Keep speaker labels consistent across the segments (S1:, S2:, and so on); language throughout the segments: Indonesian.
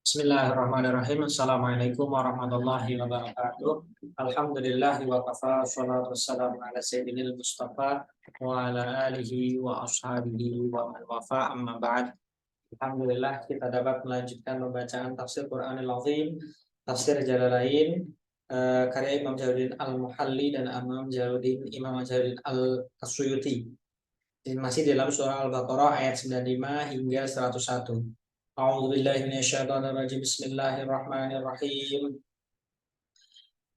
S1: Bismillahirrahmanirrahim. Assalamualaikum warahmatullahi wabarakatuh. Alhamdulillah wa kafa, salatu wassalamu ala sayyidil Mustafa wa ala alihi wa ashabihi wa man wafa, amma ba'd. Alhamdulillah kita dapat melanjutkan pembacaan tafsir Quranil Azim, tafsir Jalalain, karya Imam Jalaluddin Al-Muhalli dan Imam Jalaluddin Al-Suyuti. Masih dalam surah Al-Baqarah ayat 95 hingga 101. A'udzubillahi minasyaitonirrajim. Bismillahirrahmanirrahim.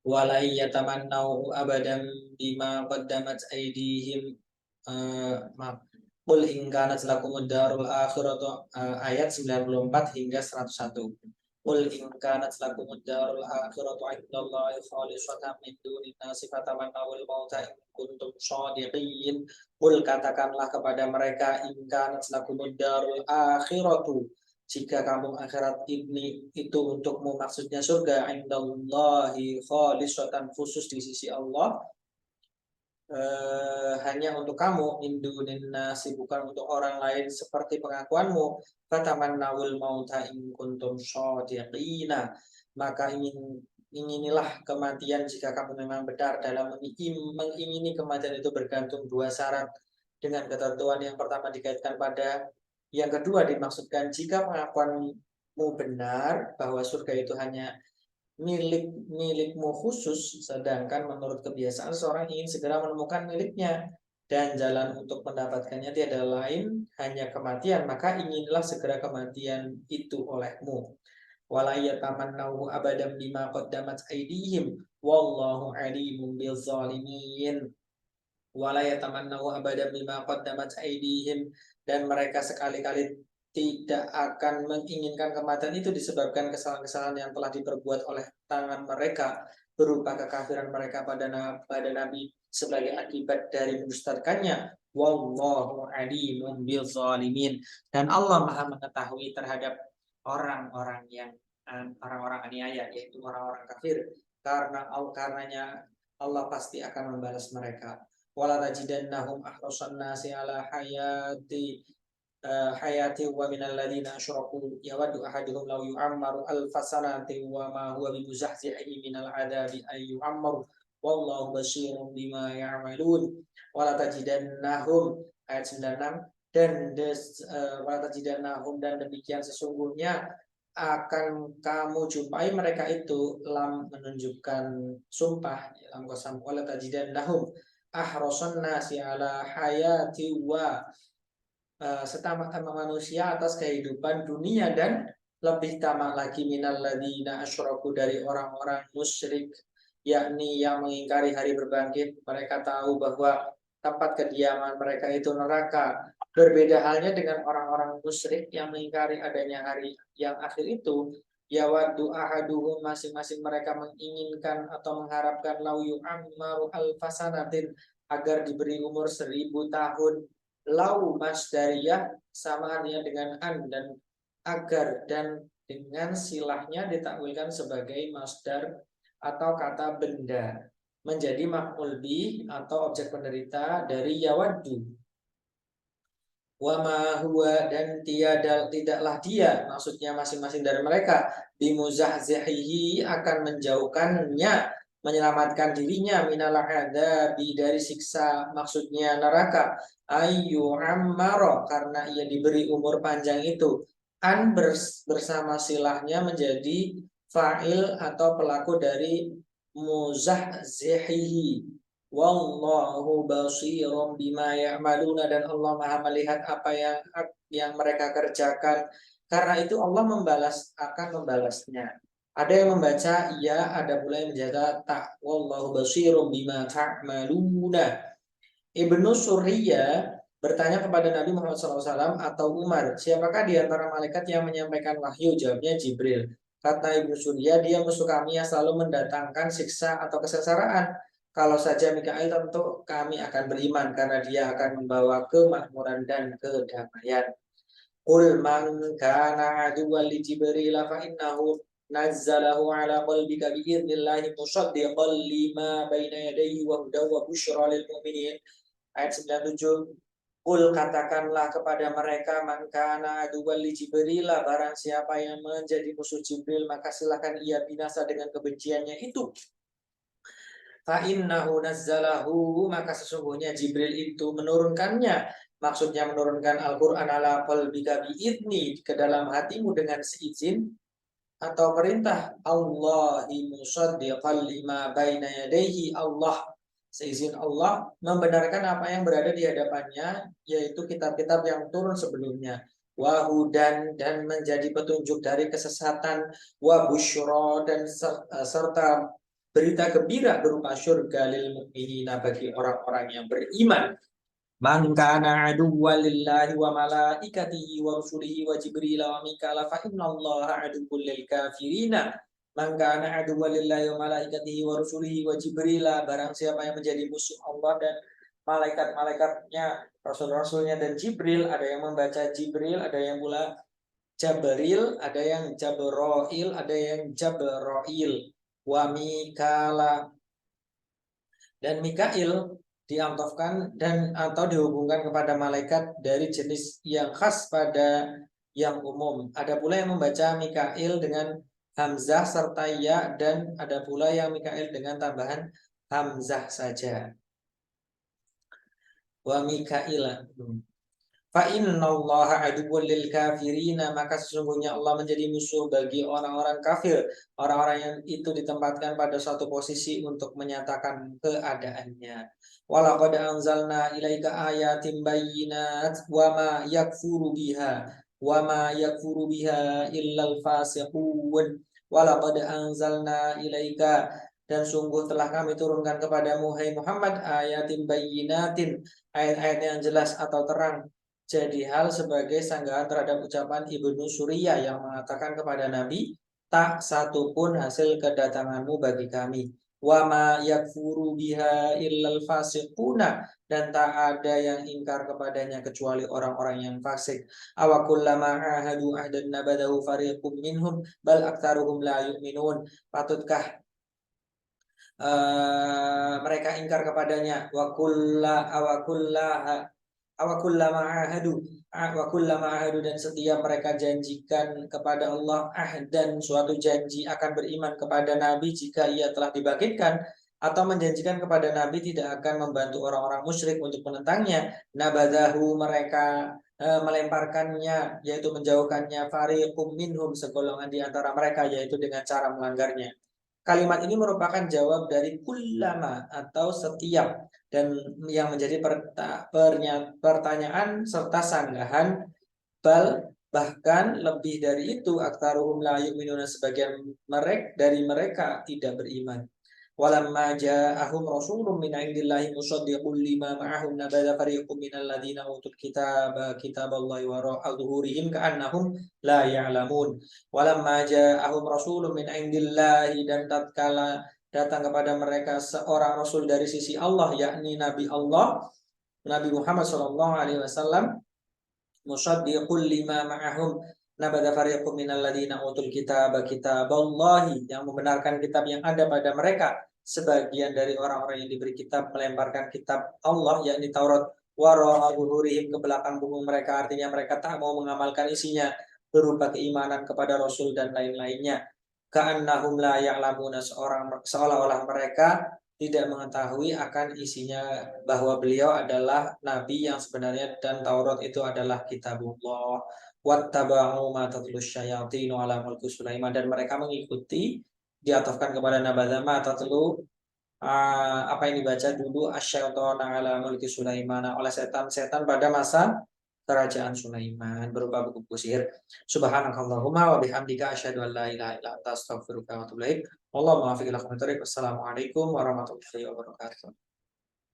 S1: Wala yatamannahu abadan bima qaddamat aydihim. Qul in kanat lakumud darul akhiratu, ayat 94 hingga 101. Qul in kanat lakumud darul akhiratu 'indallahi khalisatan min dunin nasi fatamannawul mauta in kuntum shadiqin. Qul, katakanlah kepada mereka, in kanat lakumud darul akhiratu, jika kampung akhirat ini itu untukmu, maksudnya surga, indallahi khalisatan, khusus di sisi Allah, hanya untuk kamu, indunin nasi, bukan untuk orang lain seperti pengakuanmu. Fatamannawul mauta in kuntum shadiqina, maka inginilah kematian jika kamu memang benar dalam mengingini kematian. Itu bergantung dua syarat dengan ketentuan. Yang pertama dikaitkan pada, yang kedua dimaksudkan jika pengakuanmu benar bahwa surga itu hanya milikmu khusus, sedangkan menurut kebiasaan seorang ingin segera menemukan miliknya dan jalan untuk mendapatkannya tiada lain hanya kematian, maka inginilah segera kematian itu olehmu. Wala yatamannahu abadan bima qaddamat aydihim wallahu alimun bizzalimin. Wala yatamannahu abadan bima qaddamat aydihim, dan mereka sekali-kali tidak akan menginginkan kematian itu disebabkan kesalahan-kesalahan yang telah diperbuat oleh tangan mereka, berupa kekafiran mereka pada Nabi sebagai akibat dari mendustakannya. Wallahu alimun bizzalimin, dan Allah Maha mengetahui terhadap orang-orang yang orang-orang aniaya, yaitu orang-orang kafir. Karenanya Allah pasti akan membalas mereka. Wala tajidannahum ahrasan nasi ala hayati wa minal ladina asyraku yawaddu ahaduhum law yu'ammaru alfa sanati wa ma huwa bimuzahzihi minal adabi ay yu'ammaru wallahu basirun bima ya'malun. Wala tajidannahum, ayat 96, wala tajidannahum, dan demikian sesungguhnya akan kamu jumpai mereka itu, lam menunjukkan sumpah, lam qasam. Wala tajidannahum ahrasan nasi ala hayati wa, setamak-tamak manusia atas kehidupan dunia, dan lebih tamak lagi minal ladina asyraku, dari orang-orang musyrik, yakni yang mengingkari hari berbangkit. Mereka tahu bahwa tempat kediaman mereka itu neraka. Berbeda halnya dengan orang-orang musyrik yang mengingkari adanya hari yang akhir itu. Yawaddu ahaduhum, masing-masing mereka menginginkan atau mengharapkan, lau yu'ammaru alfasanatin, agar diberi umur 1000 tahun. Lau masdariyah samaannya dengan an dan agar, dan dengan silahnya ditakwilkan sebagai masdar atau kata benda, menjadi maf'ul bih atau objek penderita dari yawaddu. Wa ma huwa, dan tidaklah dia, maksudnya masing-masing dari mereka, bimuzahzihi, akan menjauhkannya, menyelamatkan dirinya, minal adabi, dari siksa, maksudnya neraka, ayu ammaro, karena ia diberi umur panjang itu. An bersama silahnya menjadi fa'il atau pelaku dari muzahzihi. Wallahu basirun bima ya'maluna, dan Allah Maha melihat apa yang mereka kerjakan. Karena itu Allah akan membalasnya. Ada yang membaca ya, ada pula yang menjaga tak. Wallahu basirun bima ta'maluna. Ibnu Surya bertanya kepada Nabi Muhammad SAW atau Umar, siapakah di antara malaikat yang menyampaikan wahyu? Jawabnya Jibril. Kata Ibnu Surya, dia musuh kami yang selalu mendatangkan siksa atau kesengsaraan. Kalau saja Mikail, tentu kami akan beriman, karena dia akan membawa kemakmuran dan kedamaian. Qul man kana aduwwan li Jibril fa innahu nazzalahu ala qalbika bi idnillahi musaddiqan lima baina yadayhi wa hudaw wa busyra lil mu'minin. Ayat 97. Qul katakanlah kepada mereka, man kana aduwwan li Jibril, barang siapa yang menjadi musuh Jibril maka silakan ia binasa dengan kebenciannya itu. Fa innahu nazzalahu, maka sesungguhnya Jibril itu menurunkannya. Maksudnya menurunkan Al-Qur'an ala qalbika biidni, ke dalam hatimu dengan seizin atau perintah Allahi musaddiqan lima baina yadayhi, Allah, seizin Allah membenarkan apa yang berada di hadapannya, yaitu kitab-kitab yang turun sebelumnya, wahudan, dan menjadi petunjuk dari kesesatan, wa busyra, dan serta berita gembira berupa syurga lil mu'minina, bagi orang-orang yang beriman. Man kana aduwwan lillahi wa malaikatihi wa rusulihi wa Jibril wa Mikala fa innallaha aduwwul lil kafirina. Man kana aduwwan lillahi wa malaikatihi wa rusulihi wa Jibril, barang siapa yang menjadi musuh Allah dan malaikat-malaikatnya, rasul-rasulnya dan Jibril. Ada yang membaca Jibril, ada yang pula Jabril, ada yang Jabroil, ada yang Jabroil. Wa Mikala, dan Mikail diantofkan dan atau dihubungkan kepada malaikat dari jenis yang khas pada yang umum. Ada pula yang membaca Mikail dengan hamzah serta ya, dan ada pula yang Mikail dengan tambahan hamzah saja. Wa Mikail. Fa innallaha aduwwul lil kafirina, maka sesungguhnya Allah menjadi musuh bagi orang-orang kafir, orang-orang yang itu ditempatkan pada suatu posisi untuk menyatakan keadaannya. Walaqad anzalna ilaika ayatin bayyinat wa ma yakfuru biha illal fasiqun. Walaqad anzalna ilaika, dan sungguh telah kami turunkan kepadamu hai Muhammad ayatin bayyinatin, ayat-ayat yang jelas atau terang. Jadi hal sebagai sanggahan terhadap ucapan Ibnu Suriyah yang mengatakan kepada Nabi, tak satu pun hasil kedatanganmu bagi kami. Wa ma yakfuru biha illal fasiquna, dan tak ada yang ingkar kepadanya kecuali orang-orang yang fasik. Awa kullama ahadu ahdan nabadahu fariqum minhum bal aktsaruhum la yu'minun. Patutkah mereka ingkar kepadanya? Wa kullama ahadu, dan setiap mereka janjikan kepada Allah dan suatu janji akan beriman kepada Nabi jika ia telah dibangkitkan, atau menjanjikan kepada Nabi tidak akan membantu orang-orang musyrik untuk menentangnya, nabadahu, mereka melemparkannya, yaitu menjauhkannya, fariqum minhum, segolongan di antara mereka, yaitu dengan cara melanggarnya. Kalimat ini merupakan jawab dari kullama atau setiap, dan yang menjadi pertanyaan serta sanggahan. Bal, bahkan lebih dari itu, aktaruhum la yu'minuna, sebagian dari mereka tidak beriman. Walamma ja'ahum rasulun min 'indillahi musaddiqun lima ma'ahum nabadha fariqun minal ladzina utul kitaba kitaballahi wara'a dhuhurihim ka'annahum la ya'lamun. Walamma ja'ahum rasulun min 'indillahi, dan tatkala datang kepada mereka seorang rasul dari sisi Allah, yakni Nabi Allah, Nabi Muhammad sallallahu alaihi wasallam, musaddiqul lima ma'ahum nabadha fariqun minal ladzina utul kitaba kitaballahi, yang membenarkan kitab yang ada pada mereka. Sebagian dari orang-orang yang diberi kitab melemparkan kitab Allah, yakni Taurat, wara'a zuhurihim, ke belakang punggung mereka, artinya mereka tak mau mengamalkan isinya berupa keimanan kepada Rasul dan lain-lainnya. Ka'annahum la ya'lamuna, seolah-olah mereka tidak mengetahui akan isinya, bahwa beliau adalah nabi yang sebenarnya dan Taurat itu adalah kitabullah. Wattaba'u ma tatlus syayatinu ala mulki Sulaiman, dan mereka mengikuti, diatofkan kepada nabadha ma tatlu, apa yang dibaca dulu, asyaitona ala mulki Sulaiman, oleh setan-setan pada masa kerajaan Sulaiman, berupa buku-buku sihir. Subhanakallahumma wa bihamdika asyhadu an la ilaha illa anta astaghfiruka wa atubu ilaik. Wallahu muwaffiq ila aqwamit thoriq. Wassalamualaikum warahmatullahi wabarakatuh.